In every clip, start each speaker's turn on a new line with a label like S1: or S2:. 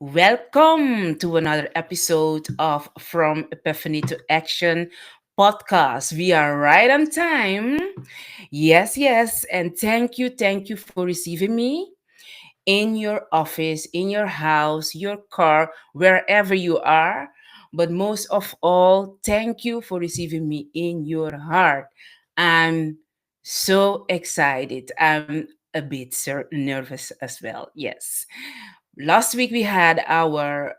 S1: Welcome to another episode of From Epiphany to Action podcast. We are right on time. Yes, yes. And thank you for receiving me in your office, in your house, your car, wherever you are. But most of all, thank you for receiving me in your heart. I'm so excited. I'm a bit nervous as well. Yes. Last week we had our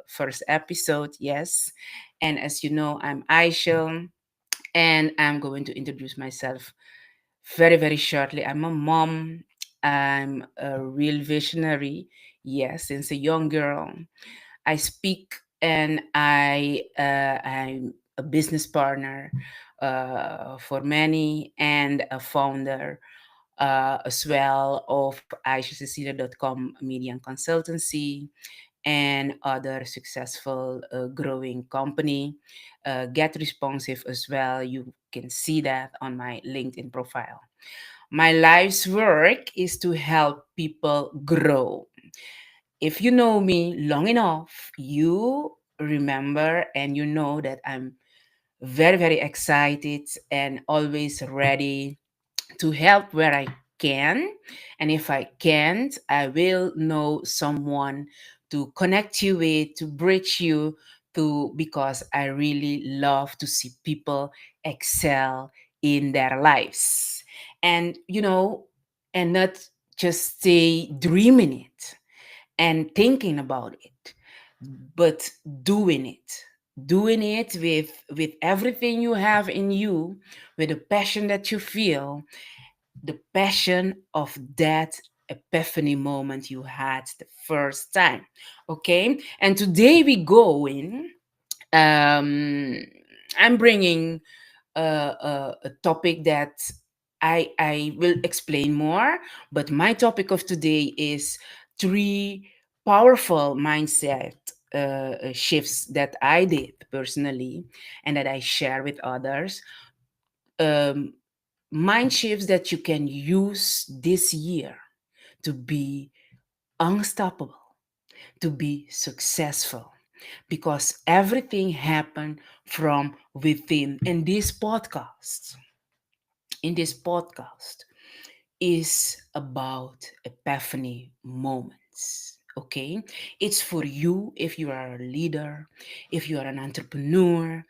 S1: first episode, yes. And as you know, I'm Aishel, and I'm going to introduce myself very, very shortly. I'm a mom. I'm a real visionary. Yes, since a young girl, I speak and I'm a business partner for many and a founder as well of aishacecilia.com media and consultancy and other successful growing company. Get responsive as well. You can see that on my LinkedIn profile. My life's work is to help people grow. If you know me long enough, you remember and you know that I'm very, very excited and always ready to help where I can. And if I can't, I will know someone to connect you with, to bridge you to, because I really love to see people excel in their lives. And and not just stay dreaming it and thinking about it, but doing it. Doing it with everything you have in you, with the passion that you feel, the passion of that epiphany moment you had the first time. Okay, and today we go in. Um, I'm bringing a topic that I will explain more, but my topic of today is three powerful mindset shifts that I did personally and that I share with others. Um, Mind shifts that you can use this year to be unstoppable, to be successful, because everything happened from within. In this podcast is about epiphany moments. Okay, it's for you if you are a leader, if you are an entrepreneur,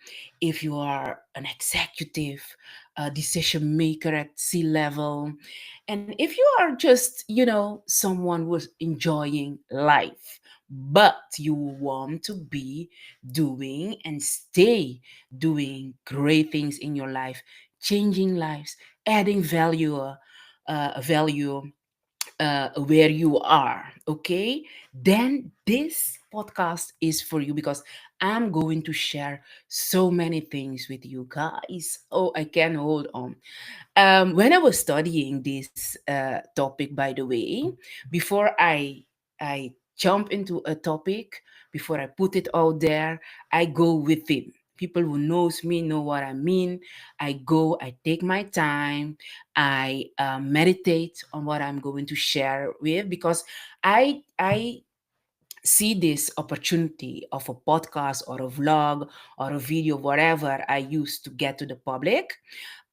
S1: if you are an executive, a decision maker at C level, and if you are just, someone who's enjoying life, but you want to be doing and stay doing great things in your life, changing lives, adding value where you are. Okay, then this podcast is for you, because I'm going to share so many things with you guys. Oh, I can hold on. When I was studying this topic, by the way, before I jump into a topic, before I put it out there, I go within. People who knows me know what I mean. I go, I take my time, I meditate on what I'm going to share with, because I see this opportunity of a podcast or a vlog or a video, whatever I use to get to the public,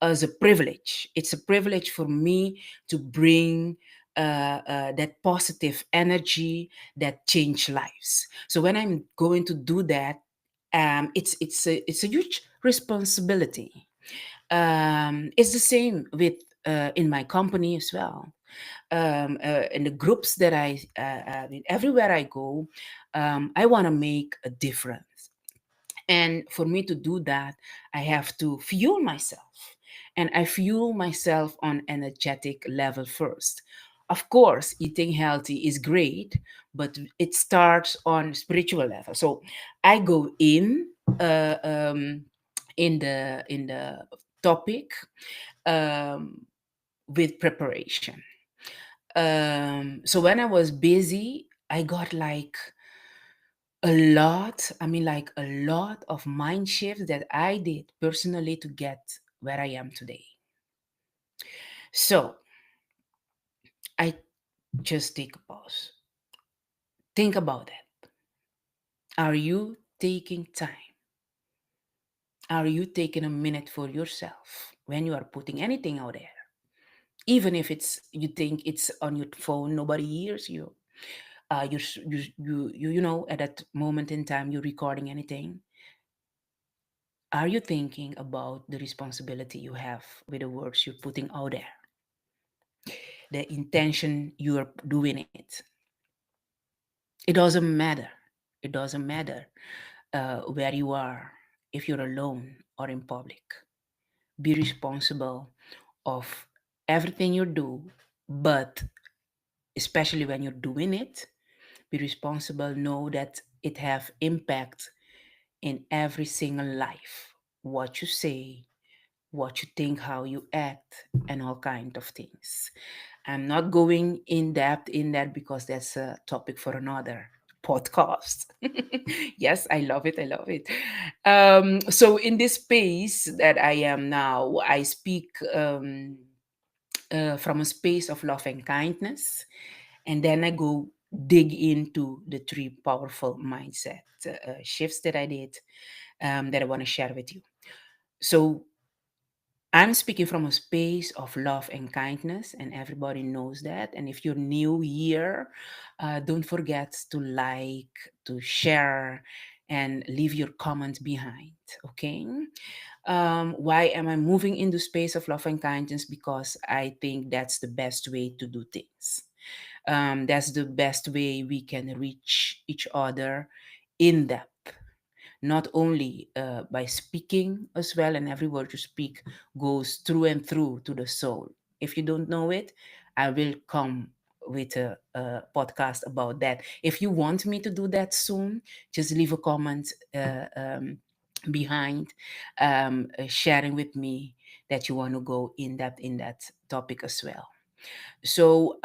S1: as a privilege. It's a privilege for me to bring that positive energy that change lives. So when I'm going to do that, it's a huge responsibility. It's the same with in my company as well. In the groups that I mean, everywhere I go, I want to make a difference. And for me to do that, I have to fuel myself. And I fuel myself on energetic level first. Of course, eating healthy is great, but it starts on spiritual level. So I go uh, um, in the topic um, with preparation. So when I was busy, I got like a lot of mind shifts that I did personally to get where I am today. So I just take a pause, Think about that. Are you taking time? Are you taking a minute for yourself when you are putting anything out there? Even if it's you think it's on your phone, nobody hears you. At that moment in time, you're recording anything. Are you thinking about the responsibility you have with the words you're putting out there, the intention you're doing it? It doesn't matter. It doesn't matter where you are, if you're alone or in public. Be responsible of everything you do, but especially when you're doing it, be responsible. Know that it have impact in every single life. What you say, what you think, how you act, and all kind of things. I'm not going in depth in that because that's a topic for another podcast. Yes, I love it. I love it. So in this space that I am now, I speak from a space of love and kindness, and then I go dig into the three powerful mindset shifts that I did that I want to share with you. So I'm speaking from a space of love and kindness, and everybody knows that. And if you're new here, don't forget to like, to share, and leave your comment behind. Okay. Why am I moving into space of love and kindness? Because I think that's the best way to do things. That's the best way we can reach each other in depth, not only by speaking as well, and every word you speak goes through and through to the soul. If you don't know it, I will come with a podcast about that. If you want me to do that soon, just leave a comment behind, sharing with me that you want to go in depth in that topic as well. So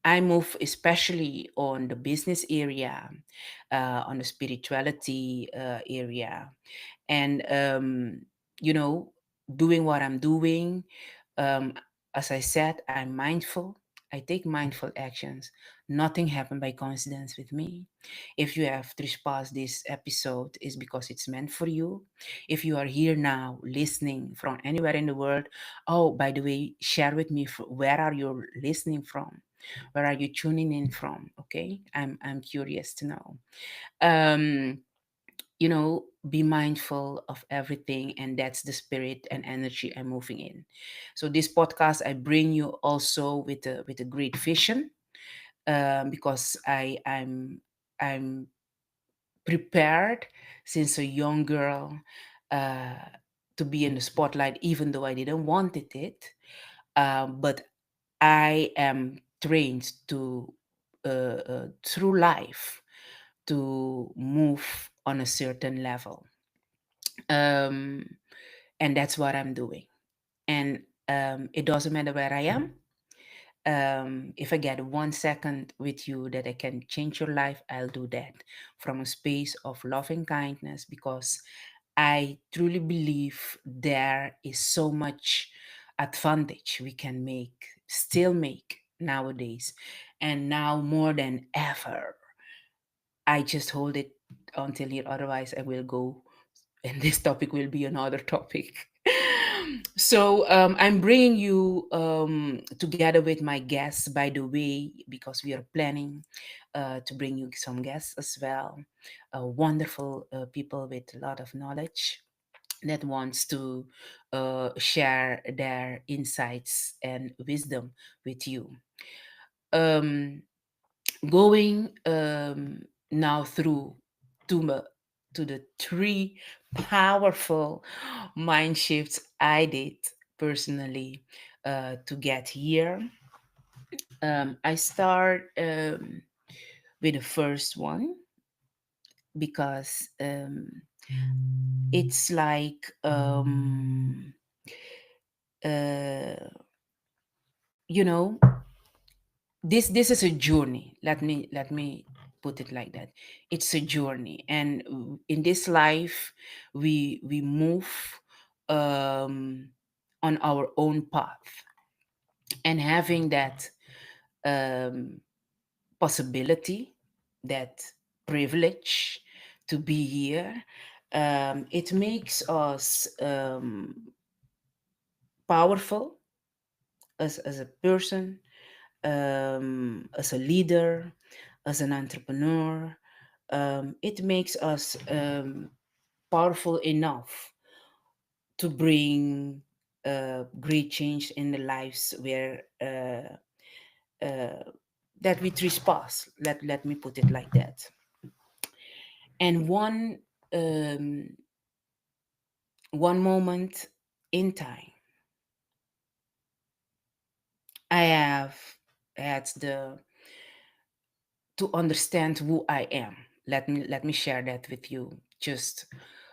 S1: I move especially on the business area, on the spirituality area, and doing what I'm doing. Um, as I said, I'm mindful. I take mindful actions. Nothing happened by coincidence with me. If you have trespassed this episode, is because it's meant for you. If you are here now listening from anywhere in the world, oh, by the way, share with me where are you listening from? Where are you tuning in from? Okay, I'm curious to know. Um, be mindful of everything, and that's the spirit and energy I'm moving in. So this podcast I bring you also with a great vision, because I'm prepared since a young girl uh, to be in the spotlight, even though I didn't wanted it. But I am trained to through life to move on a certain level, um, and that's what I'm doing. And it doesn't matter where I am. If I get 1 second with you that I can change your life, I'll do that from a space of love and kindness, because I truly believe there is so much advantage we can still make nowadays, and now more than ever. I just hold it until here, otherwise, I will go, and this topic will be another topic. So I'm bringing you together with my guests, by the way, because we are planning to bring you some guests as well, wonderful people with a lot of knowledge that wants to share their insights and wisdom with you. Um, Going now through to, to the three powerful mind shifts I did personally to get here. I start with the first one because it's like uh, you know this is a journey. Let me put it like that. It's a journey, and in this life we move um on our own path, and having that um possibility, that privilege to be here. It makes us powerful as a person, as a leader, as an entrepreneur. It makes us powerful enough to bring great change in the lives where uh, that we trespass. Let me put it like that. And one moment in time, I have had the to understand who I am. Let me share that with you. Just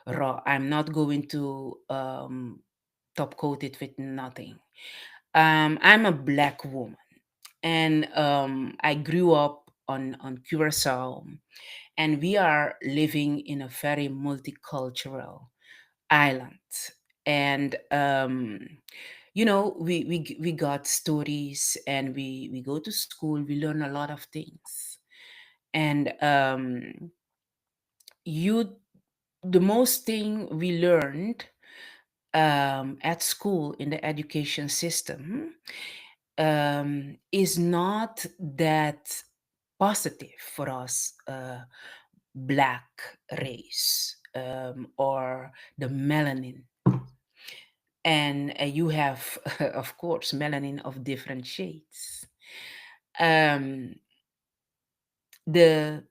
S1: raw. I'm not going to top coat it with nothing. I'm a black woman, and I grew up on Curacao, and we are living in a very multicultural island. And we got stories, and we go to school. We learn a lot of things, and you the most thing we learned at school in the education system is not that positive for us, black race, or the melanin. And you have, of course, melanin of different shades. Um, the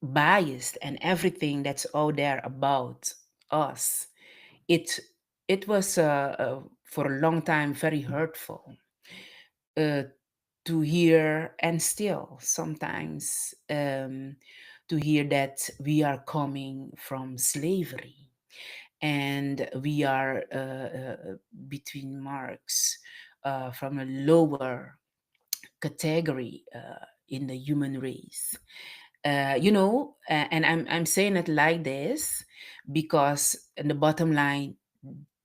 S1: bias and everything that's out there about us, it it was for a long time very hurtful uh, to hear, and still sometimes to hear that we are coming from slavery, and we are between marks from a lower category in the human race. And I'm saying it like this because in the bottom line,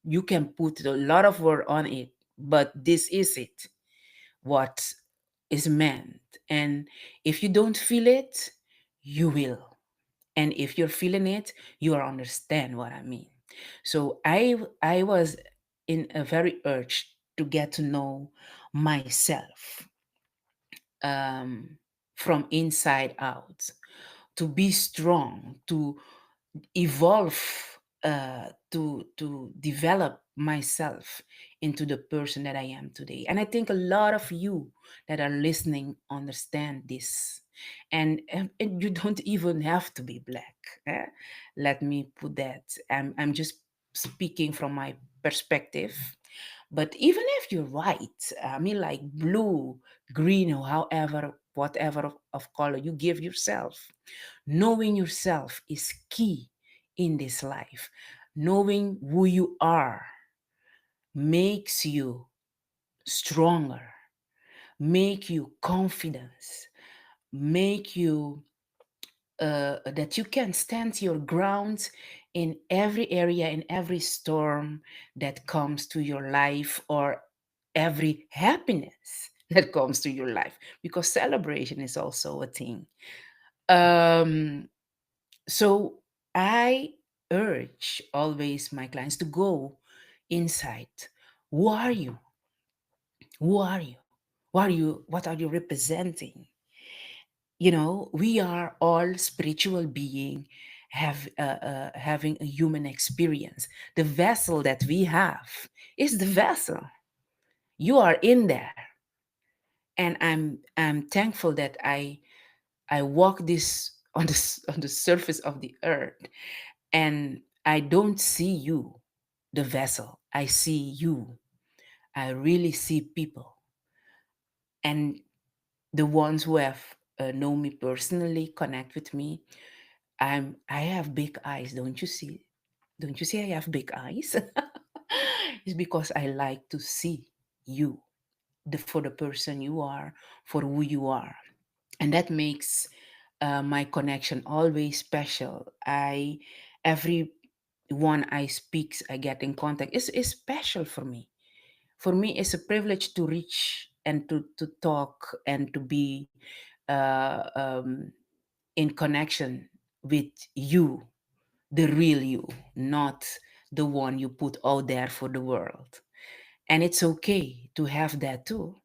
S1: you can put a lot of word on it, but this is it, what is meant. And if you don't feel it, you will. And if you're feeling it, you will understand what I mean. So I was in a very urge to get to know myself, um, from inside out, to be strong, to evolve, to develop myself into the person that I am today. And I think a lot of you that are listening understand this. And you don't even have to be black. eh? Let me put that. I'm just speaking from my perspective. But even if you're white, I mean, like blue, green, or however, whatever of color you give yourself, knowing yourself is key in this life. Knowing who you are makes you stronger, make you confidence, make you that you can stand your ground in every area, in every storm that comes to your life, or every happiness that comes to your life, because celebration is also a thing. um so I urge always my clients to go inside. Who are you? Who are you? What are you representing? We are all spiritual being, having a human experience. The vessel that we have is the vessel. You are in there, and I'm thankful that I walk this on on the surface of the earth, and I don't see you, the vessel. I see you. I really see people, and the ones who have known me personally, connect with me. I have big eyes, don't you see? Don't you see I have big eyes? It's because I like to see you, for the person you are, for who you are. And that makes my connection always special. Every one I speak, I get in contact, is special for me. For me, it's a privilege to reach and to talk and to be uh, um, in connection with you, the real you, not the one you put out there for the world. And it's okay to have that too,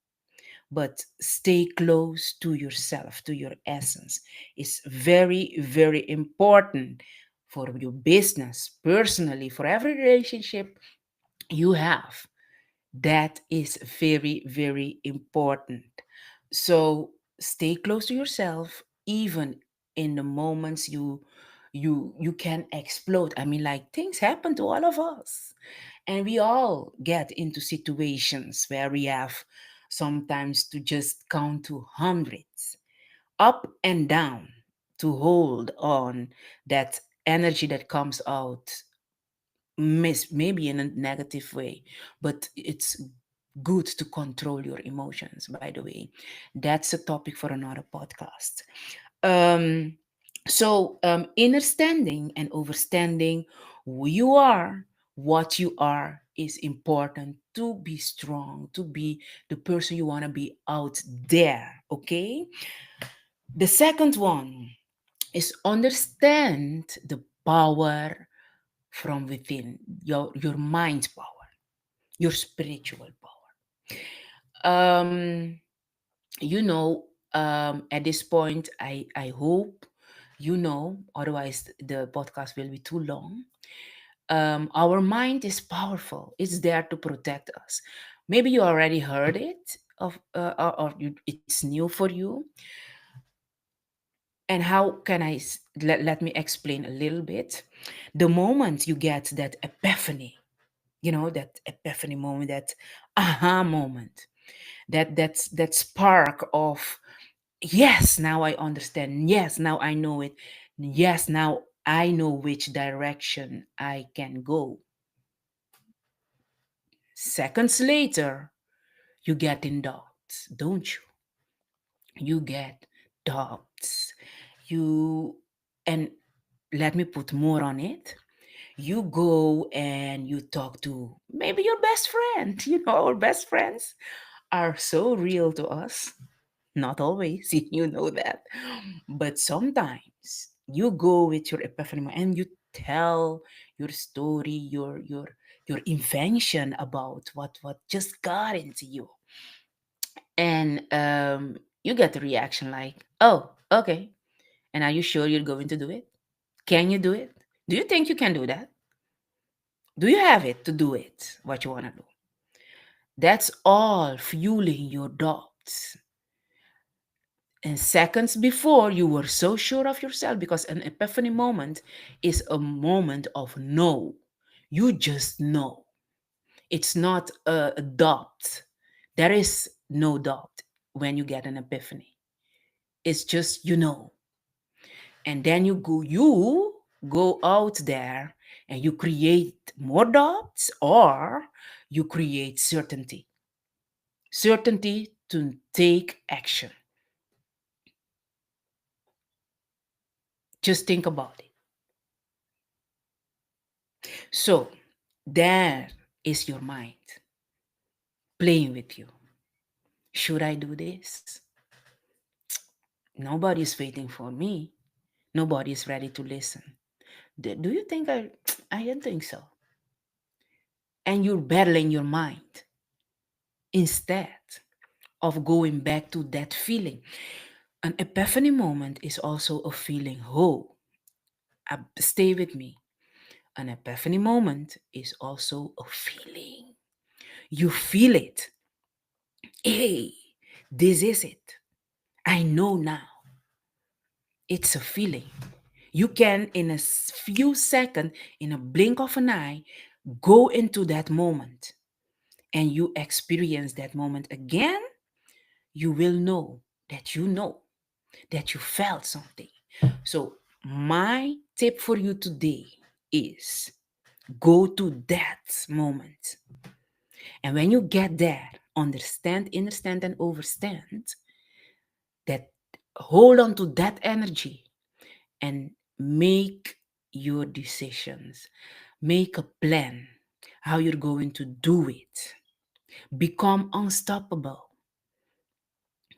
S1: but stay close to yourself, to your essence. It's very, very important for your business, personally, for every relationship you have. That is very, very important. So stay close to yourself, even in the moments you can explode. I mean, like, things happen to all of us, and we all get into situations where we have sometimes to just count to hundreds, up and down, to hold on that energy that comes out, maybe in a negative way, but it's good to control your emotions, by the way. That's a topic for another podcast. um understanding and overstanding who you are, what you are, is important to be strong, to be the person you want to be out there. Okay, the second one is understand the power from within, your mind power, your spiritual power. You know, at this point, I hope you know, otherwise the podcast will be too long. Our mind is powerful. It's there to protect us. Maybe you already heard it of, it's new for you. And how can let me explain a little bit. The moment you get that epiphany, that epiphany moment, that aha moment, that spark of, yes, now I understand, yes, now I know it, yes, now I know which direction I can go. Seconds later, you get in doubts, don't you? You get doubts. You And let me put more on it. You go and you talk to maybe your best friend. Our best friends are so real to us. Not always, you know that. But sometimes you go with your epiphany and you tell your story, your invention about what just got into you. And you get a reaction like, "Oh, okay. And are you sure you're going to do it? Can you do it? Do you think you can do that? Do you have it to do it, what you want to do?" That's all fueling your doubts. And seconds before, you were so sure of yourself, because an epiphany moment is a moment of no. You just know. It's not a doubt. There is no doubt when you get an epiphany. It's just, and then you go out there and you create more doubts, or you create certainty to take action. Just think about it. So there is your mind playing with you. Should I do this? Nobody is waiting for me. Nobody is ready to listen. Do you think I don't think so. And you're battling your mind instead of going back to that feeling. An epiphany moment is also a feeling. Stay with me. An epiphany moment is also a feeling. You feel it. Hey, this is it. I know now. It's a feeling. You can, in a few seconds, in a blink of an eye, go into that moment, and you experience that moment again. You will know that you felt something. So, my tip for you today is go to that moment. And when you get there, understand, and overstand that, hold on to that energy and make your decisions. Make a plan how you're going to do it. Become unstoppable.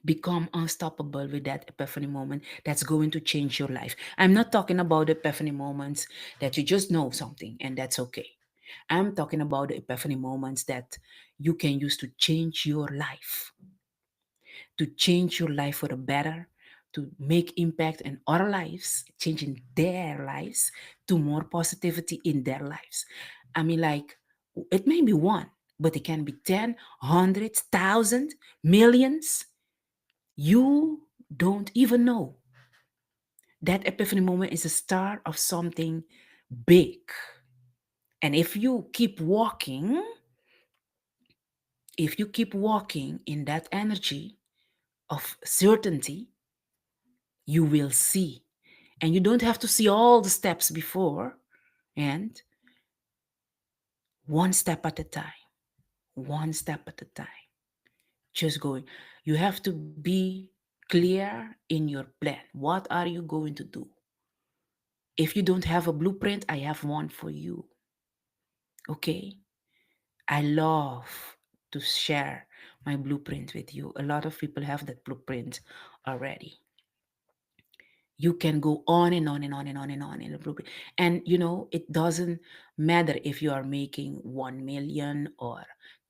S1: become unstoppable with that epiphany moment that's going to change your life. I'm not talking about the epiphany moments that you just know something and that's okay. I'm talking about the epiphany moments that you can use to change your life, to change your life for the better, to make impact in other lives, changing their lives to more positivity in their lives. I mean, like, it may be one, but it can be 10, hundreds, thousand, millions. You don't even know. That epiphany moment is the start of something big. And if you keep walking in that energy of certainty, you will see. And you don't have to see all the steps before, and one step at a time, one step at a time, just going. You have to be clear in your plan. What are you going to do? If you don't have a blueprint, I have one for you. Okay? I love to share my blueprint with you. A lot of people have that blueprint already. You can go on and on and on and on and on in the blueprint. And it doesn't matter if you are making 1 million or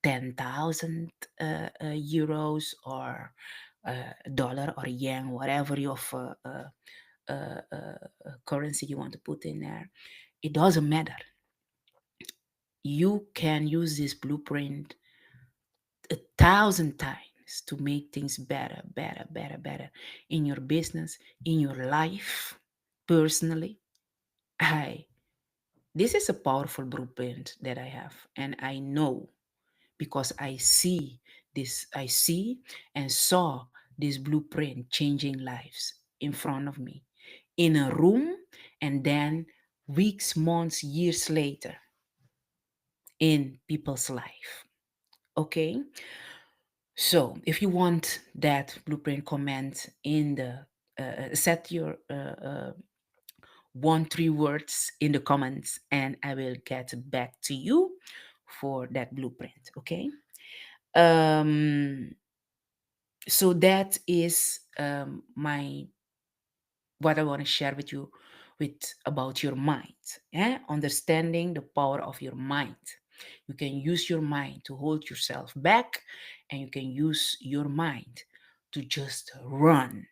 S1: 10,000 euros or dollar or yen, whatever your currency you want to put in there. It doesn't matter. You can use this blueprint 1,000 times to make things better, better, better, better in your business, in your life, personally. I This is a powerful blueprint that I have, and I know because I see and saw this blueprint changing lives in front of me in a room, and then weeks, months, years later in people's life. Okay, so if you want that blueprint, comment in the set your 1 3 words in the comments, and I will get back to you for that blueprint. Okay. um so that is my what I want to share with you with about your mind. Understanding the power of your mind. You can use your mind to hold yourself back, and you can use your mind to just run,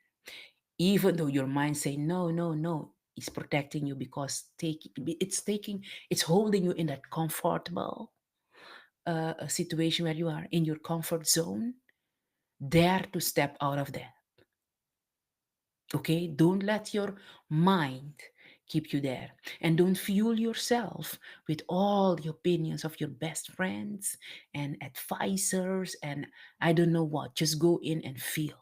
S1: even though your mind say no, no, no. It's protecting you because it's holding you in that comfortable situation where you are in your comfort zone. Dare to step out of that. Okay, don't let your mind keep you there, and don't fuel yourself with all the opinions of your best friends and advisors and I don't know what. Just go in and feel.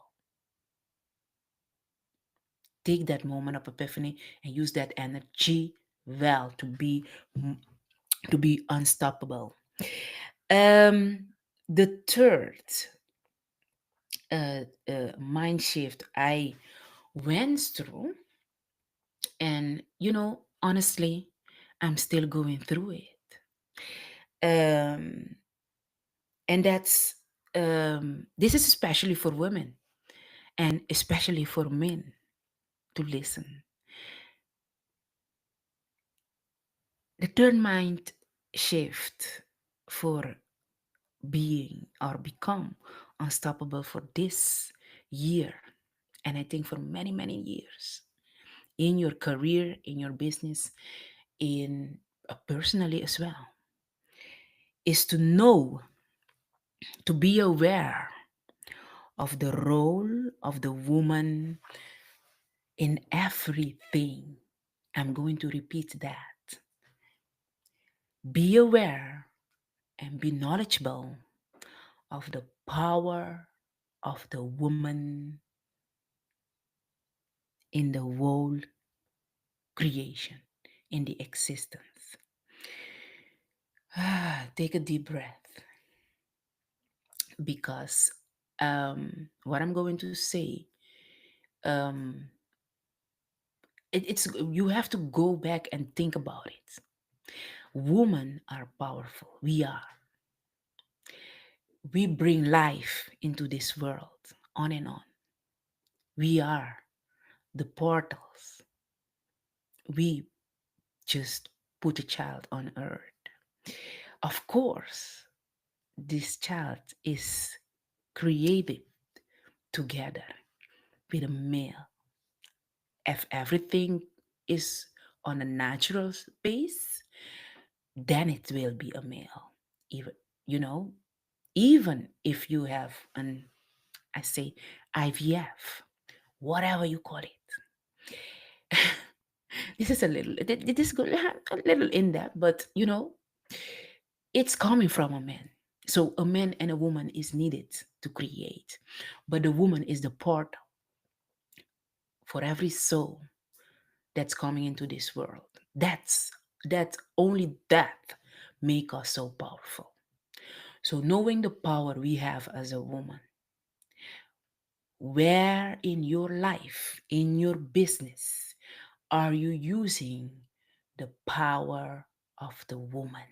S1: Take that moment of epiphany and use that energy well to be unstoppable. um the third mind shift I went through, and honestly, I'm still going through it. um and that's this is especially for women and especially for men to listen. The third mind shift for being or become unstoppable for this year, and I think for many, many years in your career, in your business, in personally as well, is to know, to be aware of the role of the woman in everything. I'm going to repeat that. Be aware and be knowledgeable of the power of the woman in the whole creation, in the existence. Take a deep breath, because what I'm going to say, um, it's you have to go back and think about it. Women are powerful. We are. We bring life into this world, on and on. We are the portals. We just put a child on earth. Of course, this child is created together with a male. If everything is on a natural base, then it will be a male. Even you know, even if you have an, I say, IVF, whatever you call it. This is a little, this is a little in depth, but it's coming from a man. So a man and a woman is needed to create, but the woman is the portal for every soul that's coming into this world. That's only that make us so powerful. So knowing the power we have as a woman, where in your life, in your business, are you using the power of the woman,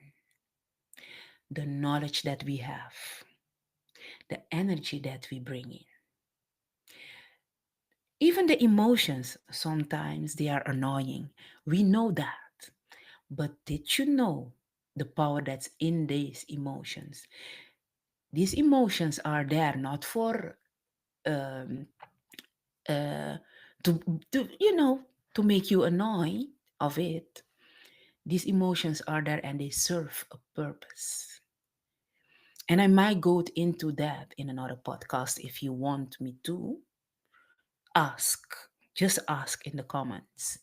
S1: the knowledge that we have, the energy that we bring in? Even the emotions, sometimes they are annoying. We know that. But did you know the power that's in these emotions? These emotions are there not for um, uh, to, to make you annoyed of it. These emotions are there and they serve a purpose. And I might go into that in another podcast if you want me to. Ask. Just ask in the comments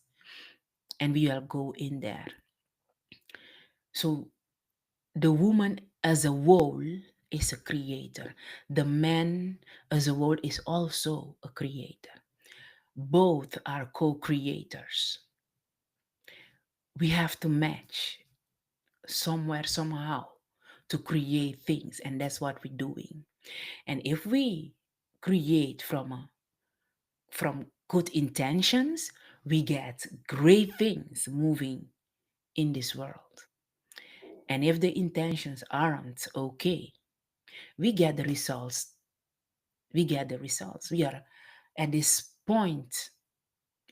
S1: and we will go in there. So the woman as a whole is a creator. The man as a whole is also a creator. Both are co-creators. We have to match somewhere, somehow to create things, and that's what we're doing. And if we create from good intentions, we get great things moving in this world. And if the intentions aren't okay, we get the results. We get the results. We are at this point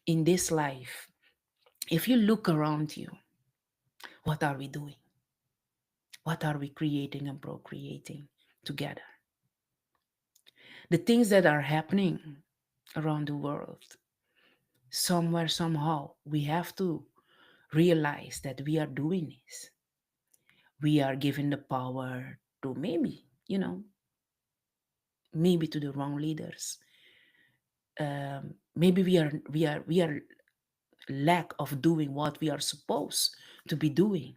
S1: in this life. If you look around you, what are we doing? What are we creating and procreating together? The things that are happening around the world, somewhere, somehow, we have to realize that we are doing this. We are given the power to maybe, maybe to the wrong leaders. Maybe we are lack of doing what we are supposed to be doing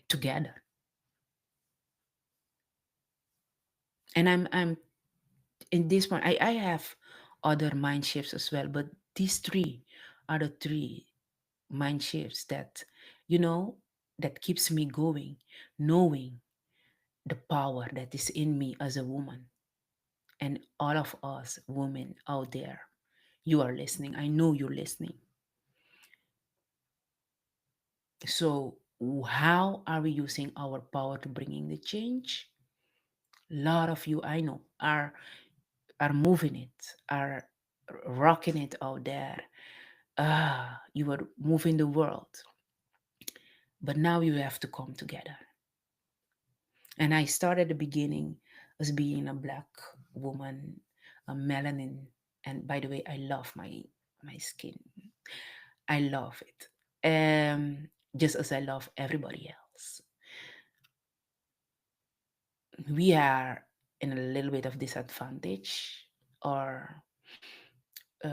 S1: together. And I'm in this one. I have other mind shifts as well, but these three are the three mind shifts that you know that keeps me going, knowing the power that is in me as a woman. And all of us women out there, you are listening. I know you're listening. So how are we using our power to bringing the change? A lot of you I know are moving it, are rocking it out there. You are moving the world, but now you have to come together. And I started the beginning as being a black woman, a melanin. And by the way, I love my skin. I love it. Just as I love everybody else. We are in a little bit of disadvantage, or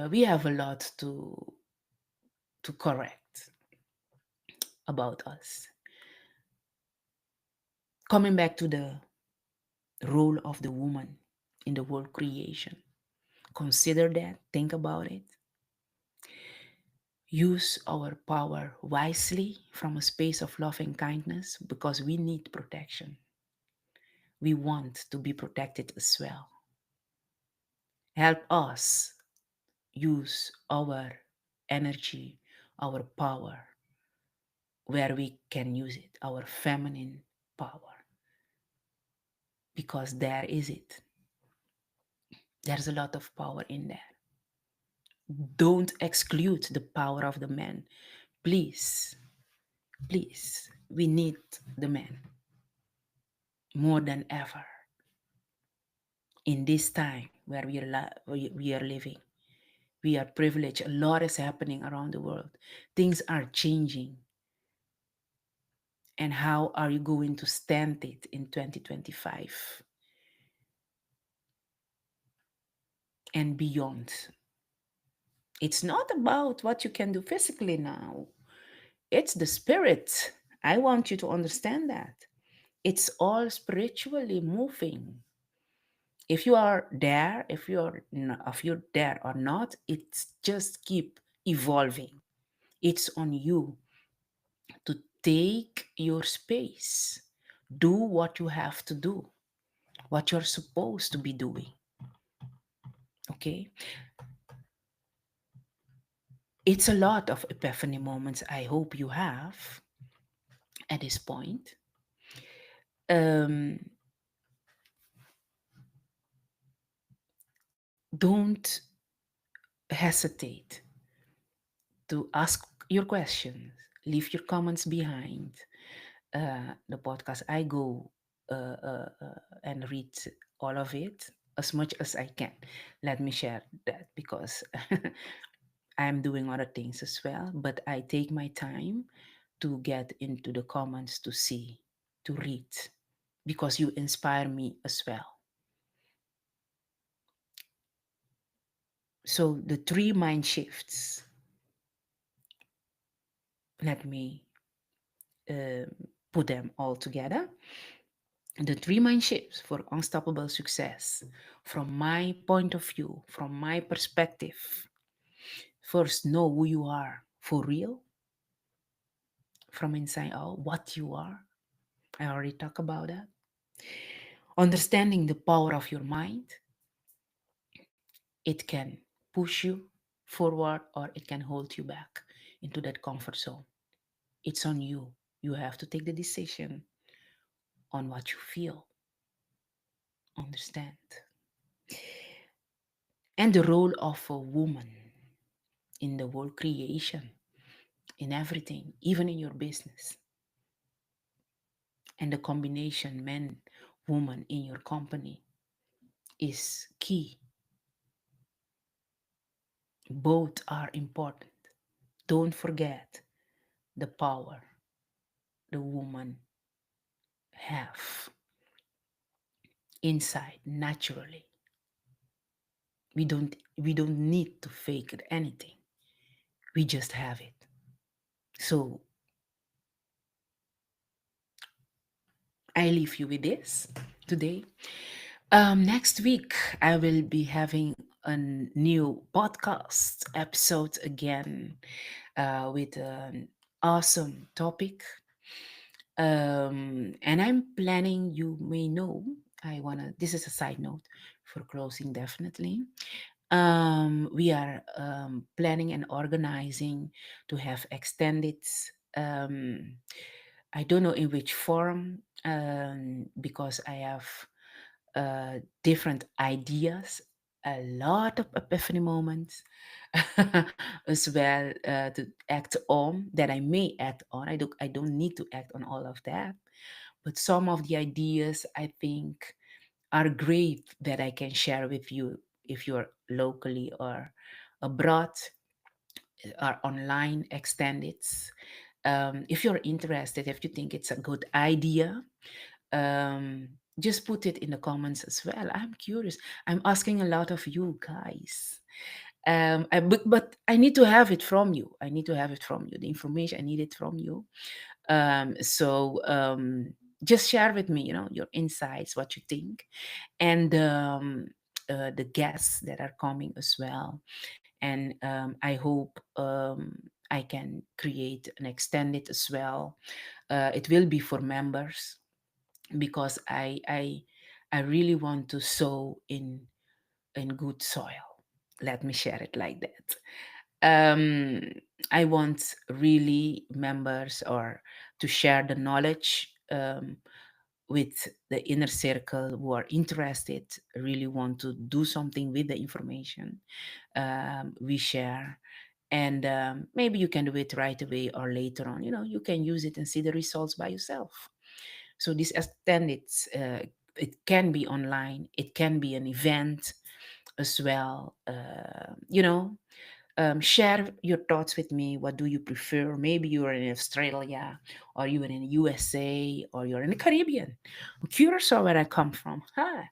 S1: we have a lot to correct about us. Coming back to the role of the woman in the world creation, consider that, think about it. Use our power wisely from a space of love and kindness because we need protection. We want to be protected as well. Help us use our energy, our power, where we can use it, our feminine power, because there is it. There's a lot of power in there. Don't exclude the power of the man. Please, please, we need the man more than ever in this time where we are living. We are privileged. A lot is happening around the world. Things are changing. And how are you going to stand it in 2025 and beyond? It's not about what you can do physically now, it's the spirit. I want you to understand that. It's all spiritually moving. If you are there, if you're there or not, it's just keep evolving. It's on you to take your space. Do what you have to do, what you're supposed to be doing. Okay? It's a lot of epiphany moments I hope you have at this point. Um, don't hesitate to ask your questions, leave your comments behind. The podcast, I go and read all of it as much as I can. Let me share that because I'm doing other things as well, but I take my time to get into the comments to see, to read, because you inspire me as well. So the three mind shifts, let me um put them all together. The three mind shifts for unstoppable success, from my point of view, from my perspective. First, know who you are for real, from inside out, what you are. I already talked about that. Understanding the power of your mind, it can push you forward or it can hold you back into that comfort zone. It's on you. You have to take the decision on what you feel. Understand. And the role of a woman in the world creation, in everything, even in your business. And the combination man, woman in your company is key. Both are important. Don't forget the power the woman have inside naturally. We don't need to fake it anything. We just have it. So I leave you with this today. Next week I will be having a new podcast episode again with an awesome topic. And I'm planning, you may know, this is a side note for closing definitely. We are planning and organizing to have extended, um, I don't know in which form, because I have different ideas, a lot of epiphany moments as well to act on, that I may act on. I don't need to act on all of that, but some of the ideas I think are great that I can share with you if you're locally or abroad or online extended. If you're interested, if you think it's a good idea, just put it in the comments as well. I'm curious. I'm asking a lot of you guys. But I need to have it from you. I need to have it from you. The information I need it from you. So just share with me, your insights, what you think, and the guests that are coming as well. And I hope I can create an extended as well. It will be for members because I really want to sow in good soil. Let me share it like that. Um, I want really members or to share the knowledge. with the inner circle who are interested, really want to do something with the information we share. And maybe you can do it right away or later on. You can use it and see the results by yourself. So this extended, it can be online, it can be an event as well. Share your thoughts with me. What do you prefer? Maybe you are in Australia, or you are in USA, or you're in the Caribbean. I'm curious of where I come from. Hi.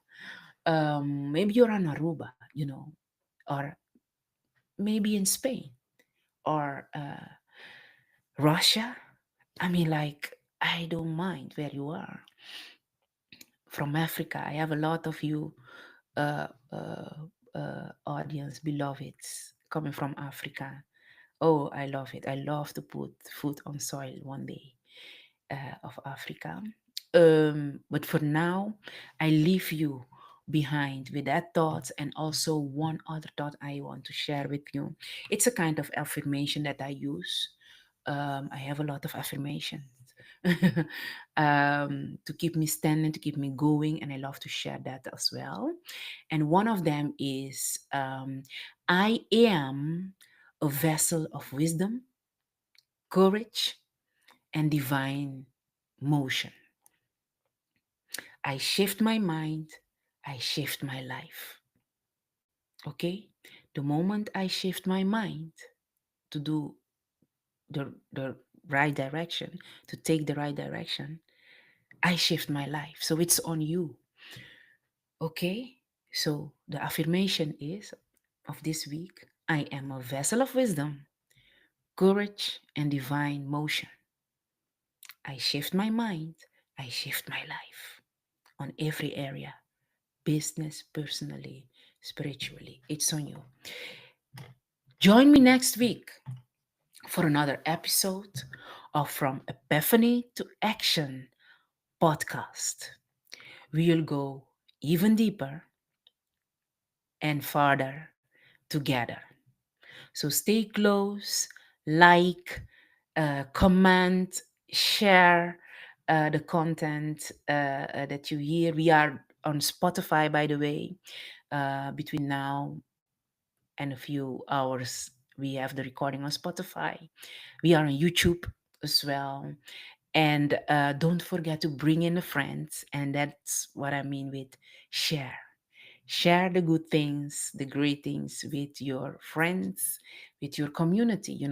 S1: Maybe you're on Aruba, or maybe in Spain, or Russia. I mean, like, I don't mind where you are. From Africa, I have a lot of you, uh, uh, audience, beloveds, coming from Africa. Oh, I love it. I love to put foot on soil one day of Africa. But for now, I leave you behind with that thought, and also one other thought I want to share with you. It's a kind of affirmation that I use. I have a lot of affirmations to keep me standing, to keep me going, and I love to share that as well. And one of them is, I am a vessel of wisdom, courage, and divine motion. I shift my mind, I shift my life. Okay? The moment I shift my mind to do the right direction, to take the right direction, I shift my life. So it's on you. Okay? So the affirmation is of this week, I am a vessel of wisdom, courage, and divine motion. I shift my mind, I shift my life on every area, business, personally, spiritually. It's on you. Join me next week for another episode of From Epiphany to Action podcast. We'll go even deeper and farther together. So stay close, like, comment, share the content that you hear. We are on Spotify, by the way. Between now and a few hours, we have the recording on Spotify. We are on YouTube as well. And don't forget to bring in the friends. And that's what I mean with share. Share the good things, the great things with your friends, with your community.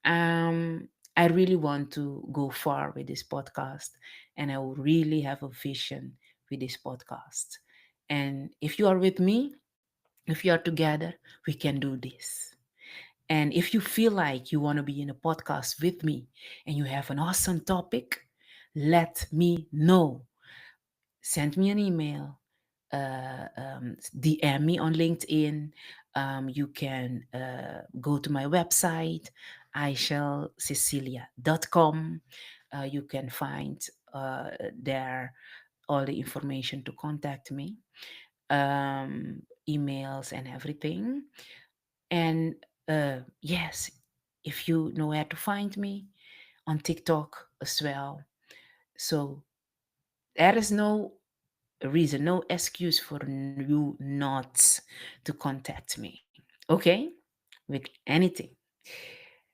S1: I really want to go far with this podcast, and I will really have a vision with this podcast. And if you are with me, if you are together, we can do this. And if you feel like you want to be in a podcast with me and you have an awesome topic, let me know. Send me an email, DM me on LinkedIn. You can go to my website, aishalcecilia.com. You can find there all the information to contact me, emails and everything. And yes, if you know where to find me, on TikTok as well. So there is no reason, no excuse for you not to contact me. Okay? With anything.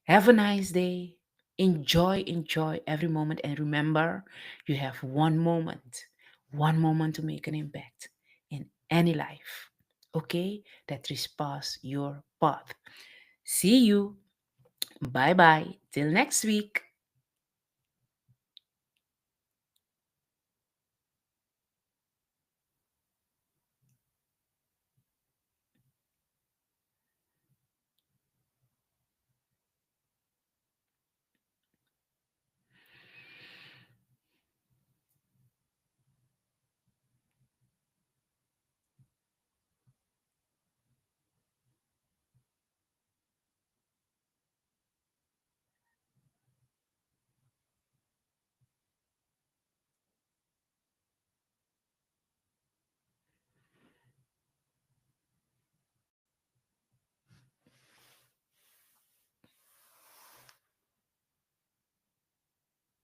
S1: Have a nice day. Enjoy every moment. And remember, you have one moment to make an impact in any life. Okay? That trespass your path. See you. Bye bye. Till next week.